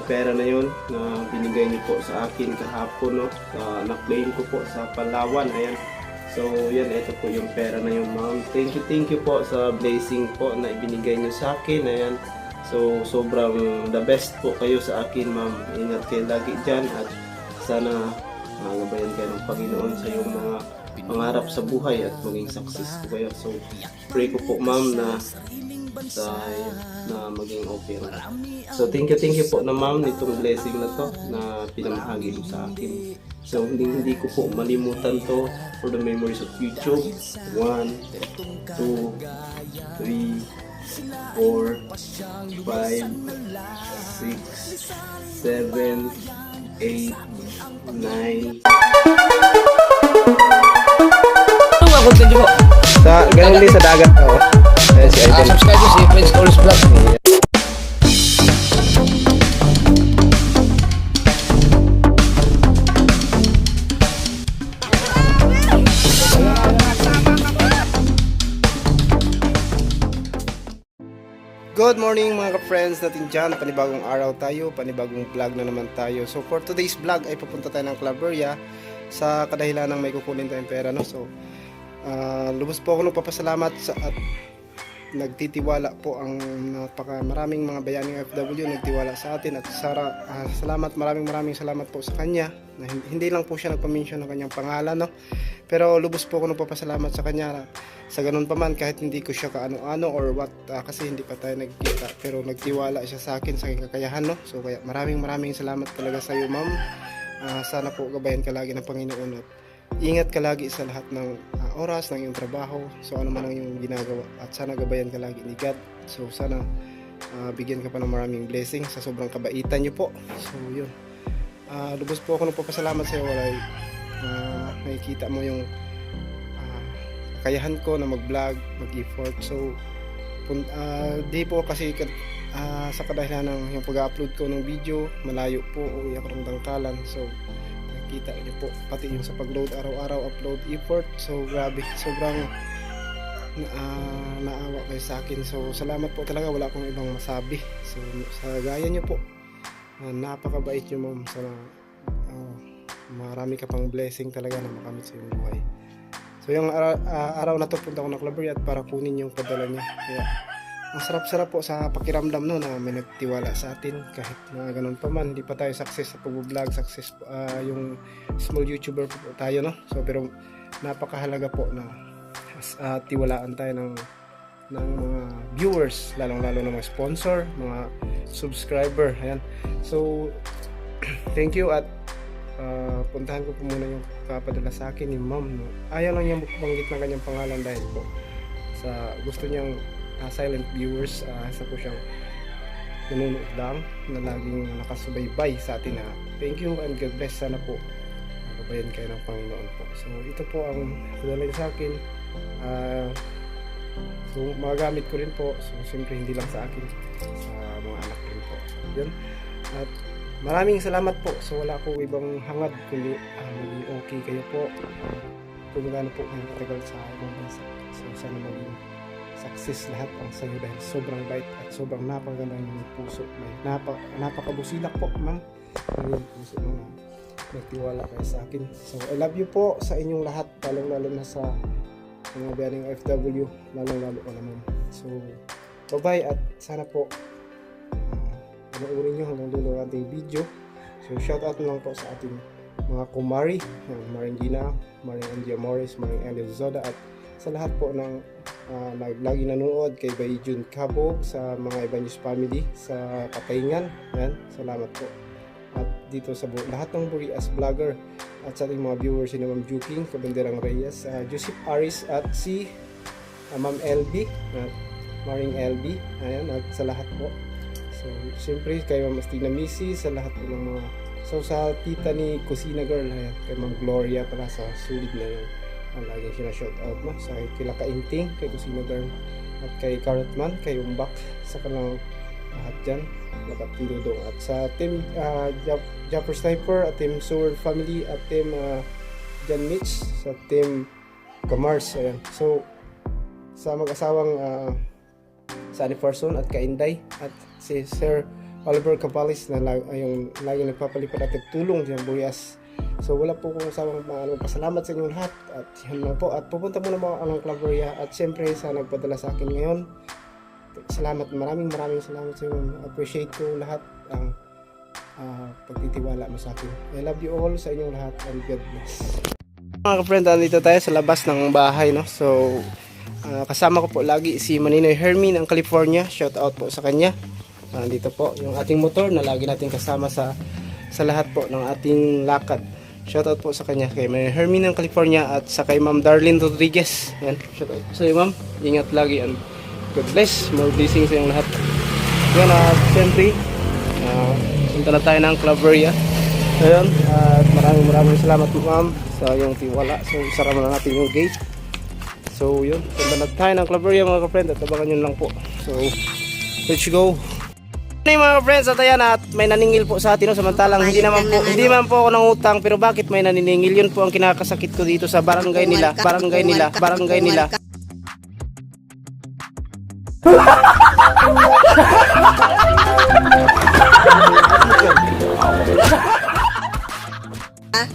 pera na yun na binigay niyo po sa akin kahapon, no? Na-claim ko po sa Palawan. Ayan. So, yan, ito po yung pera na yun, ma'am. Thank you po sa blessing po na ibinigay niyo sa akin. Ayan. So, sobrang the best po kayo sa akin, ma'am. Ingat kayo lagi dyan at sana magabayan kayo ng Panginoon sa iyong mga pangarap sa buhay at maging success po kayo. So, pray ko po, ma'am, na maging okay lang. So, thank you po na, ma'am, nitong blessing na to na pinamahagi mo sa akin. So, hindi ko po malimutan to for the memories of YouTube. 1, 2, 3, 4, 5, 6, 7, 8, 9. Ano nga content nyo po? Ganun din sa dagat ko. Ayan si Idol. Subscribe nyo si Prince Coles Vlog. Good morning mga ka-friends natin dyan. Panibagong araw tayo, panibagong vlog na naman tayo. So for today's vlog ay papunta tayo ng Claveria sa kadahilan ng may kukunin tayong pera, no? So lubos po ako nagpapasalamat at nagtitiwala po ang maraming mga bayaning FW nagtiwala sa atin at maraming salamat po sa kanya na hindi lang po siya nagpa-mention ng kanyang pangalan, no? Pero lubos po ako nagpapasalamat sa kanya sa ganun pa man kahit hindi ko siya kaano-ano or what, kasi hindi pa tayo nagkita pero nagtiwala siya sa akin sa aking kakayahan, no? So kaya maraming salamat talaga sa iyo, ma'am. Sana po gabayan ka lagi ng Panginoon at ingat ka lagi sa lahat ng oras ng iyong trabaho. So ano man ang iyong ginagawa at sana gabayan ka lagi ni God. So sana bigyan ka pa ng maraming blessing sa sobrang kabaitan niyo po. So yun, lubos po ako nagpapasalamat sa iyo. Nakikita mo yung kakayahan ko na mag-vlog, mag-effort. So di po kasi sa kadahilan ng yung pag-upload ko ng video, malayo po, uwi ako ng Dangkalan. So nakita niyo po, pati yung sa pag-load araw-araw, upload effort. So grabe, sobrang naawa kayo sa akin. So salamat po talaga, wala akong ibang masabi. So sa gaya niyo po, napakabait niyo, ma'am. Sana marami ka pang blessing talaga na makamit sa iyong buhay. So yung araw na to punta ko ng Claveria at para kunin yung padala niya. Kaya ang sarap-sarap po sa pakiramdam, no, na may nagtiwala sa atin kahit na ganun pa man, hindi pa tayo success sa pag-vlog, success yung small YouTuber po tayo, no. So pero napakahalaga po na tiwalaan tayo ng mga viewers, lalong-lalo na mga sponsor, mga subscriber. Ayan. So thank you at puntahan ko po muna yung kapadala sa akin ni ma'am, no? Ayaw lang niya banggit ng kanyang pangalan dahil po sa gusto niyang silent viewers, isa po siyang nanonood lang na laging nakasubaybay sa atin. Thank you and God bless. Sana po magabayan kayo ng Panginoon po. So ito po ang padala niya sa akin. So magagamit ko rin po. So siyempre hindi lang sa akin, sa mga anak rin po. Yun. At maraming salamat po. So wala po ibang hangad kundi maging okay kayo po. Kung gaano po kayo katagal sa ibang bansa. So sana maging success lahat ang sayo dahil sobrang bait at sobrang napakaganda ng puso. May napakabusilak po, ma'am. Yung puso ng nagtiwala kayo sa akin. So I love you po sa inyong lahat, lalong-lalo na sa mga bayaning FW, lalong-lalo ko naman. So bye-bye at sana po panoorin nyo hanggang dulo ng ating video. So shout out lang po sa ating mga kumari, Maring Gina, Maring Angie Amores, Maring Elio Zoda at sa lahat po ng lagi nanonood kay Bayjun Cabog, sa mga Evangelist family sa Katayngan. Yan, salamat po. At dito sa lahat ng Burias vlogger at sa ating mga viewers, si Ma'am Juking, Kabanderang Reyes, Joseph Aris at si Ma'am LB at Maring LB. Ayan, at sa lahat po. So, siyempre kay Ma'am Astina Missy, sa lahat po ng mga sa tita ni Kusina Girl, ayan, kay Ma'am Gloria pala sa sulit na yun. Ang laging sina-shout out mo sa kila Kainting, kay Kusina Girl at kay Carrotman, kay Umbak, sa kanang lahat dyan, Kapatid Dudong at sa team Japper Sniper at team Sword Family at team John Mitch, sa team Kamars. Ayan. So sa mag-asawang Sunny Farson at Kainday at si Sir Oliver Capalis na yung lagi nagpapalipad at nagtulong sa Buyas. So wala po kong sawang pasalamat sa inyong lahat at yan lang po, at pupunta muna mo ang Claveria at syempre sa nagpadala sa akin ngayon. Salamat, maraming salamat sa inyo. Appreciate ko lahat ang pagtitiwala mo sa akin. I love you all sa inyong lahat and God bless. Mga ka-friend, dito tayo sa labas ng bahay, no? So kasama ko po lagi si Maninoy Hermie ng California. Shout out po sa kanya. Dito po yung ating motor na lagi natin kasama sa lahat po ng ating lakad. Shoutout po sa kanya, kay Maninoy Hermie ng California at sa kay Ma'am Darlene Rodriguez. Yan, shoutout po sa iyo, ma'am. Ingat lagi and God bless. More blessings sa inyong lahat. Yan, at siyempre punta na tayo ng Claveria. So yun, at maraming salamat po, ma'am, sa iyong tiwala. So sara na natin yung gate. So yun, punta na tayo ng Claveria mga ka-friend, at abangan nyo lang po. So let's go. Hey mga friends, at ayan, at may naningil po sa atin, no? Samantalang hindi man po ako nangutang, pero bakit may naniningil? Yun po ang kinakasakit ko dito sa barangay nila.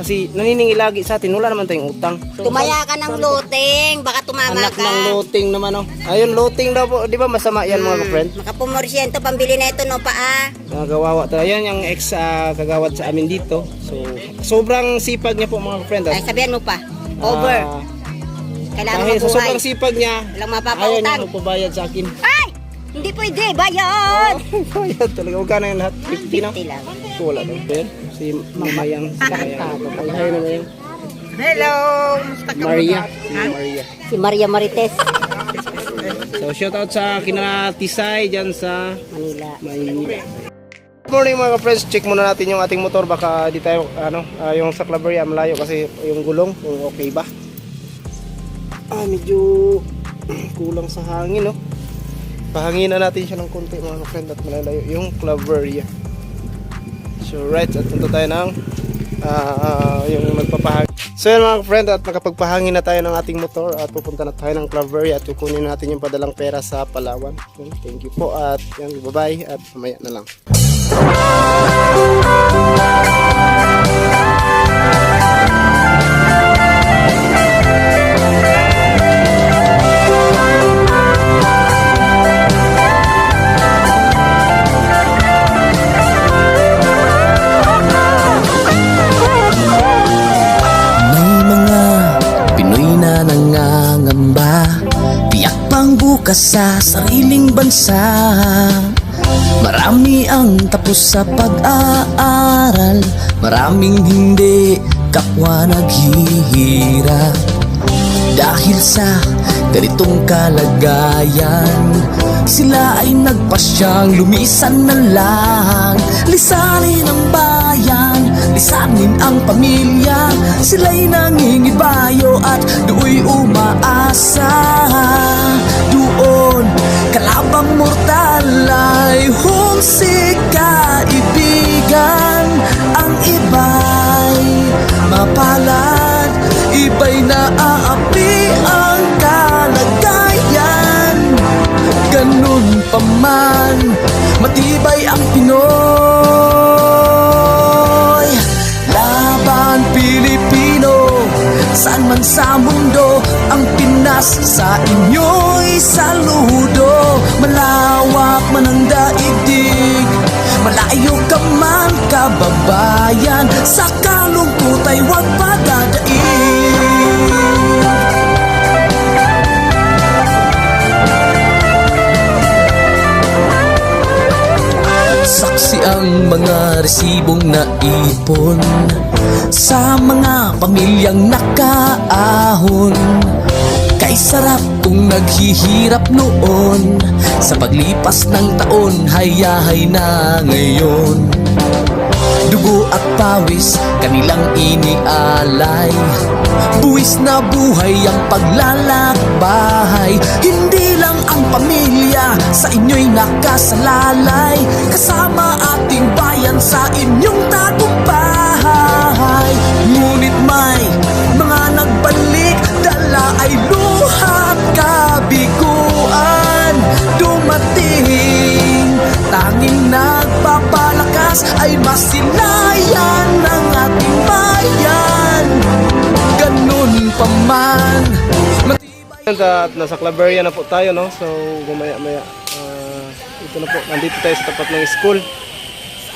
Kasi naniningil lagi sa atin, wala naman tayong utang. So, tumaya ka ng loting, baka tumama anak ka. ng loting naman, oh. Ayun, loting daw po, di ba masama yan mga ka-friend? Makapumorsyento pambili na ito, no, paa. Nagawawa tayo. Yan yung ex kagawad sa amin dito. So, sobrang sipag niya po mga ka-friend. Ay, sabihan mo pa. Over. Kailangan Dahil sa mabuhay. sobrang sipag niya, Walang ayaw mapapautang. niya magpabayad sa akin. Ay! Hindi pwede, bayad! Bayad talaga. Huwag ka na yung lahat. 50 na. 50 lang. So, wala daw. Pero, si Mamayang. Paghahay na ngayon. Hello! Maria. Si Maria. Si Maria Marites. So, shout out sa kinatisay dyan sa Manila. Maynila. Good morning mga ka-friends. Check muna natin yung ating motor. Baka di tayo, yung sa Claveria malayo kasi yung gulong, kung okay ba. Medyo kulang sa hangin, no? Pahanginan natin siya ng konti mga ka-friend at malalayo yung Claveria. So right, at punta tayo ng yung magpapahangin. So yan mga ka-friend, at nakapagpahangin na tayo ng ating motor at pupunta na tayo ng Claveria at kukunin natin yung padalang pera sa Palawan. Okay, thank you po at yan, bye-bye at mamaya na lang. Sa sariling bansa, marami ang tapos sa pag-aaral, maraming hindi kapwa naghihirap. Dahil sa ganitong kalagayan, sila ay nagpasyang lumisan na lang. Lisanin ang bayan, lisanin ang pamilya. Sila'y nangingibayo at do'y umaasa. Doon, kalabang mortal ay humsik kaibigan. Ang iba'y mapalad, iba'y naaapi ang kalagayan. Ganun pa man, matibay ang Pinoy. Laban Pilipino, saan man sa mundo, ang Pinas sa inyo'y saludo. Malawak man ang daigdig, malayo ka man kababayan, sa kalungkot ay huwag padadaig. Saksi ang mga resibong naipon sa mga pamilyang nakaahon. Kay sarap kung naghihirap noon, sa paglipas ng taon hayahay na ngayon. Dugo at pawis kanilang inialay, buwis na buhay ang paglalakbay. Hindi lang ang pamilya sa inyo'y nakasalalay, kasama ating bayan sa inyong tagumpay. Ngunit may mga nagbalik, dala ay luhat kabiguan. Dumating, tanging nagpapalala, ay masilayan ng ating bayan. Ganun pa man, At nasa Claveria na po tayo, no? So maya ito na po, nandito tayo sa tapat ng school.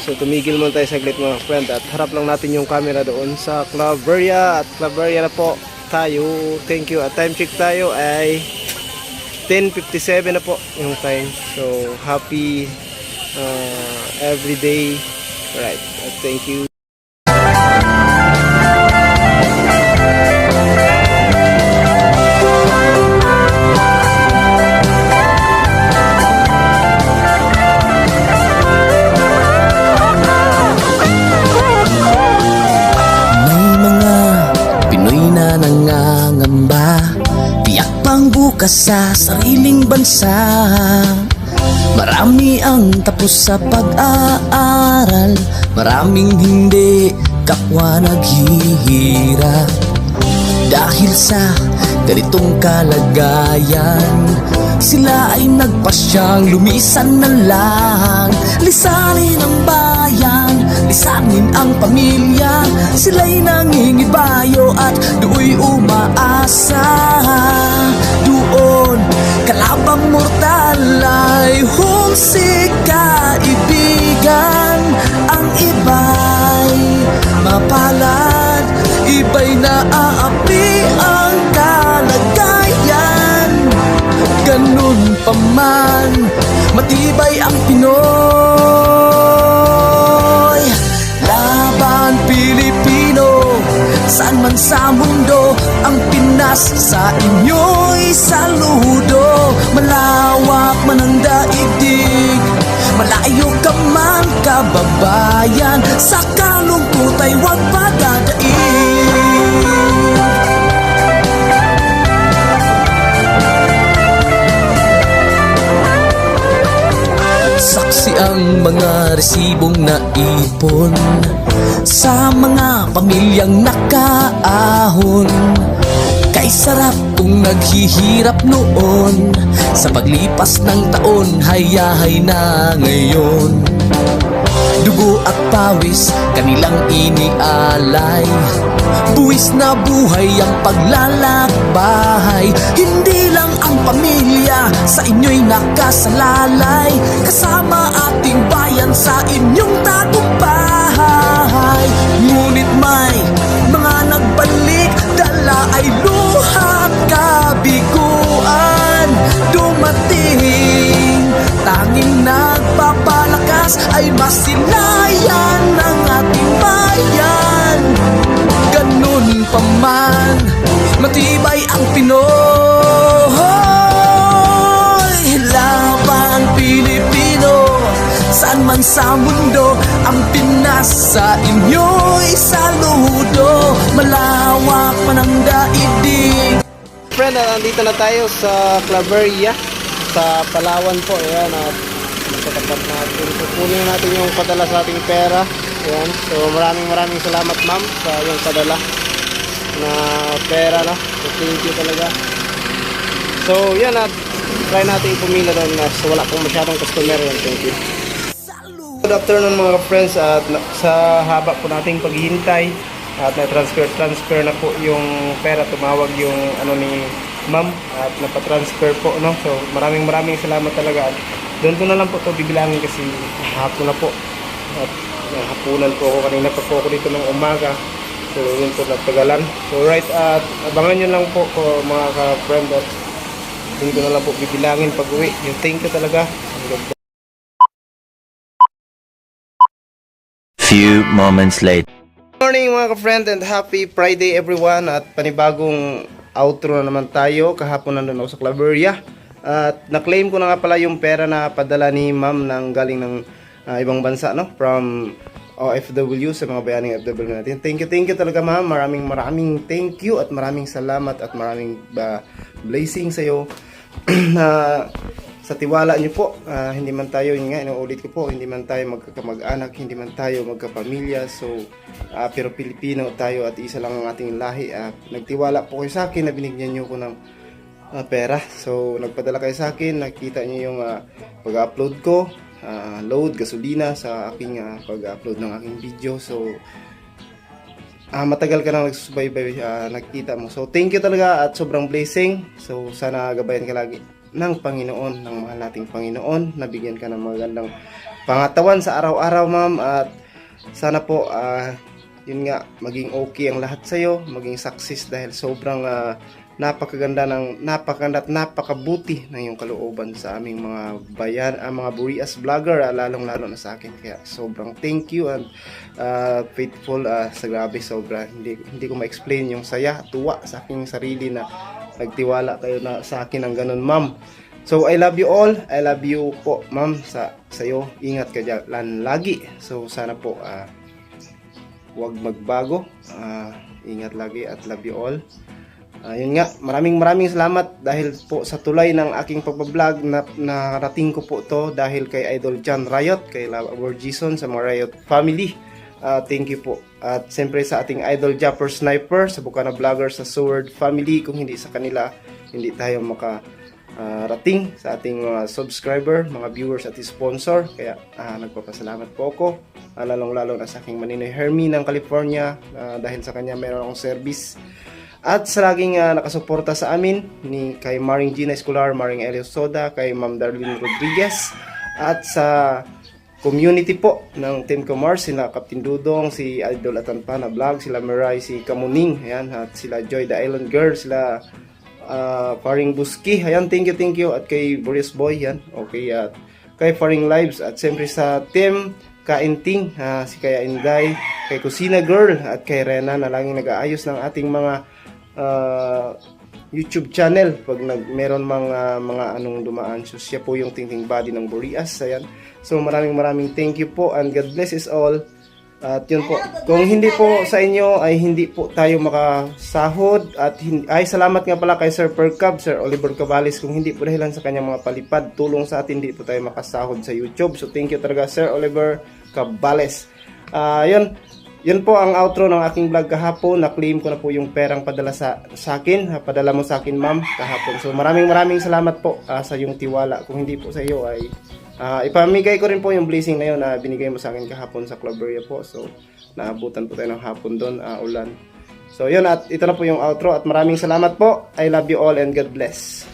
So tumigil muna tayo saglit mga friend at harap lang natin yung camera doon sa Claveria. At Claveria na po tayo. Thank you. At time check tayo ay 10:57 na po yung time. So happy everyday. Right. Thank you. bukas sa sariling bansa. Marami ang tapos sa pag-aaral, maraming hindi kapwa naghihirap. Dahil sa ganitong kalagayan, sila ay nagpasyang lumisan na lang. Lisanin ang bayan, lisanin ang pamilya. Sila'y nangingibayo at do'y umaasa. Doon kalabang mortal ay humsik kaibigan. Ang iba'y mapalad, iba'y naaapi ang kalagayan. Ganun pa man, matibay ang Pinoy. Laban Pilipino, saan man sa mundo, ang Pinas sa inyo'y saludo. Malawak man ang daigdig, malayo ka man kababayan, sa kalungkot ay huwag padadaig. Saksi ang mga resibong naipon sa mga pamilyang nakaahon. Kay sarap kung naghihirap noon, sa paglipas ng taon hayahay na ngayon. Dugo at pawis kanilang inialay, buwis na buhay ang paglalakbay. Hindi lang ang pamilya sa inyo'y nakasalalay, kasama ating bayan sa inyong tagumpay. Ngunit may mga nagbalik, dala ay luha at kabiguan. Dumating, tanging nagpapalakas ay masilayan ng ating bayan. Ganun pa man, matibay ang Pinoy. Laban Pilipino, saan man sa mundo, ang Pinas sa inyo'y saludo. Malawak man ang daigdig. Friend, nandito na tayo sa Claveria, sa Palawan po. Ayan, at nasa natin. Kukunin na natin yung padala sa ating pera. Ayan, so maraming salamat ma'am sa yung padala na pera, no? So, thank you talaga. So yan, at try natin pumila doon na so wala pong masyadong customer. Yan, thank you. Good afternoon mga friends, at sa haba po nating paghihintay at na-transfer na po yung pera. Tumawag yung ano ni ma'am at napatransfer po, no? So maraming salamat talaga. At doon ko na lang po ito bibilangin kasi hapon na po. At hapunan po ako, kanina pa po ako dito ng umaga. So yun po nagtagalan. So right, at abangan nyo lang po ko mga ka-friend, at doon ko na lang po bibilangin pag uwi. Yung thank you talaga. Few moments later. Morning mga ka-friend, and happy Friday everyone. At panibagong outro na naman tayo. Kahapon nandun ako sa Claveria at na-claim ko na nga pala yung pera na padala ni ma'am ng galing ng ibang bansa, no? From OFW, sa mga bayaning OFW natin. Thank you talaga ma'am. Maraming thank you at maraming salamat at maraming blessing sa iyo na sa tiwala niyo po. Hindi man tayo, yun nga, inuulit ko po, hindi man tayo magkakamag-anak, hindi man tayo magkapamilya. So pero Pilipino tayo at isa lang ang ating lahi. Nagtiwala po kayo sa akin na binigyan niyo ko ng pera. So nagpadala kayo sa akin, nakita niyo yung pag-upload ko. load, gasolina sa aking pag-upload ng aking video. So matagal ka nang nagsusubaybay, nakita mo. So thank you talaga at sobrang blessing. So sana gabayan ka lagi ng Panginoon, ng mahal nating Panginoon, nabigyan ka ng magandang pangatawan sa araw-araw, ma'am, at sana po yun nga, maging okay ang lahat sa'yo, maging success dahil sobrang napakaganda at napakabuti ng iyong kalooban sa aming mga bayan, mga Burias vlogger, lalong-lalo na sa akin. Kaya sobrang thank you and faithful, sa grabe, sobra. Hindi ko ma-explain yung saya, tuwa sa aking sarili na nagtiwala kayo na sa akin ng ganun, ma'am. So I love you all. I love you po, ma'am, sa iyo. Ingat ka dyan lagi. So sana po huwag magbago. Ingat lagi at love you all. Yun nga, maraming salamat dahil po sa tulay ng aking pagbablog na narating ko po to dahil kay Idol John Riot, kay Lord Jason, sa mga Riot family. Thank you po. At siyempre sa ating Idol Japper Sniper, sa Bukana Vlogger, sa Sword family. Kung hindi sa kanila, hindi tayo rating sa ating mga subscriber, mga viewers at sponsor. Kaya nagpapasalamat po ako, lalong-lalo na sa aking Maninoy Hermie ng California, dahil sa kanya mayroon akong service. At sa laging nakasuporta sa amin, kay Maring Gina Escolar, Maring Elio Soda, kay Ma'am Darlene Rodriguez, at sa community po ng Team Commerce, sila Captain Dudong, si Idol Atanpana Vlog, sila Mirai, si Kamuning, ayan, at sila Joy the Island Girl, sila Faring Buski, ayan, thank you, at kay Boris Boy, yan, okay, at kay Faring Lives, at siyempre sa Team Kainting, si Kaya Inday, kay Kusina Girl, at kay Rena na laging nag-aayos ng ating mga YouTube channel pag meron mga anong dumaan. So siya po yung tingting body ng Burias, ayan. So maraming thank you po and God bless us all. At yun po, kung hindi po sa inyo ay hindi po tayo makasahod. At salamat nga pala kay Sir Percab, Sir Oliver Cabales, kung hindi po dahilan sa kanyang mga palipad, tulong sa atin, hindi po tayo makasahod sa YouTube. So thank you talaga Sir Oliver Cabales. Yun po ang outro ng aking vlog kahapon. Na-claim ko na po yung perang padala sa akin. Padala mo sa akin, ma'am, kahapon. So maraming salamat po sa iyong tiwala. Kung hindi po sa iyo ay ipamigay ko rin po yung blessing na yun na binigay mo sa akin kahapon sa Claveria po. So naabutan po tayo ng hapon doon, ulan. So yun, at ito na po yung outro at maraming salamat po. I love you all and God bless.